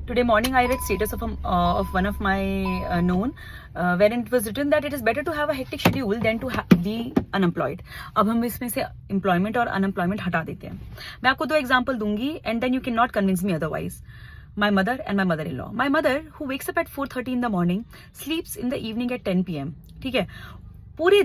Today morning I read status of one of my known wherein it was written that it is better to have a hectic schedule than to be unemployed. अब हम इसमें से employment और unemployment हटा देते हैं. मैं आपको 2 एग्जाम्पल दूंगी and then you cannot convince me otherwise. My mother and my mother-in-law. My mother, who wakes up at 4:30 in the morning, sleeps in the evening at 10 p.m. ठीक है. पूरे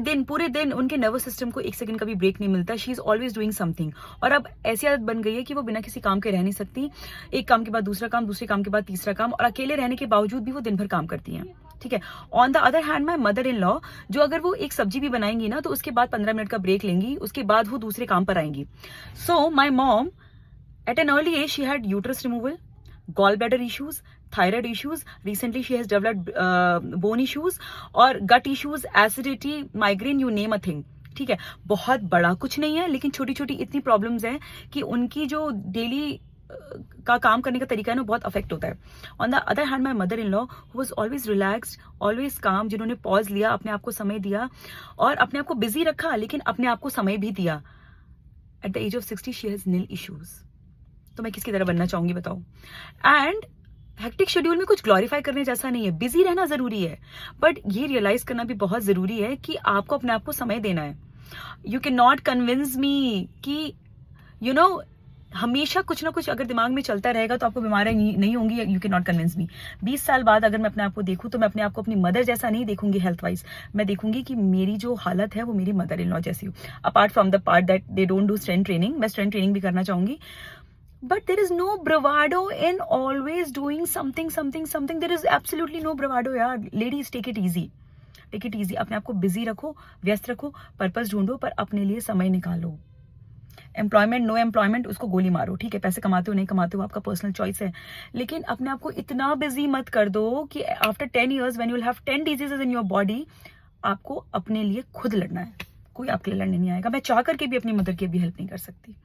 दिन उनके नर्वस सिस्टम को 1 सेकंड का भी break नहीं मिलता. She is always doing something. और अब ऐसी आदत बन गई है कि वो बिना किसी काम के रह नहीं सकती. एक काम के बाद दूसरा काम, दूसरे काम के बाद तीसरा काम, और अकेले रहने के बावजूद भी वो दिन भर काम करती हैं. ठीक है. On the other hand my mother in law, जो अगर वो एक सब्जी भी बनाएंगी ना तो उसके बाद 15 मिनट का ब्रेक लेंगी, उसके बाद वो दूसरे काम पर आएंगी. So my mom at an early age she had uterus removal, gallbladder issues, thyroid issues, recently she has developed bone issues और gut issues, acidity, migraine, you name a thing. ठीक है. बहुत बड़ा कुछ नहीं है, लेकिन छोटी छोटी इतनी प्रॉब्लम्स हैं कि उनकी जो डेली का काम करने का तरीका है ना बहुत अफेक्ट होता है. On the other hand my mother in law who was always relaxed, always काम, जिन्होंने पॉज लिया, अपने आप को समय दिया और अपने आप को बिजी रखा, लेकिन अपने आप को समय भी दिया. At the age of 60 she has nil issues. तो मैं किसकी तरह बनना चाहूंगी बताओ. एंड हेक्टिक शेड्यूल में कुछ ग्लोरीफाई करने जैसा नहीं है. बिजी रहना जरूरी है, बट ये रियलाइज करना भी बहुत जरूरी है कि आपको अपने आप को समय देना है. You can not convince me कि यू नो हमेशा कुछ ना कुछ अगर दिमाग में चलता रहेगा तो आपको बीमारियां नहीं होंगी. You can not convince me. 20 साल बाद अगर मैं अपने आप को देखूं तो मैं अपने आप को अपनी मदर जैसा नहीं देखूंगी हेल्थ वाइज. मैं देखूंगी कि मेरी जो हालत है वो मेरी मदर इन लॉ जैसी हो. Apart from the part that they don't do strength training, मैं स्ट्रेंथ ट्रेनिंग भी करना चाहूंगी. But there is no bravado in always doing something. There is absolutely no bravado यार. Ladies, take it easy. Take it easy. अपने आप को busy रखो, व्यस्त रखो, पर्पस ढूंढो, पर अपने लिए समय निकालो. एम्प्लॉयमेंट, नो एम्प्लॉयमेंट, उसको गोली मारो. ठीक है, पैसे कमाते हो नहीं कमाते हो आपका पर्सनल चॉइस है, लेकिन अपने आप को इतना बिजी मत कर दो कि after 10 years when you will have 10 diseases in your body, आपको अपने लिए खुद लड़ना है. कोई आपके लिए लड़ने नहीं आएगा. मैं चाह करके भी अपनी मदर की अभी हेल्प नहीं कर सकती.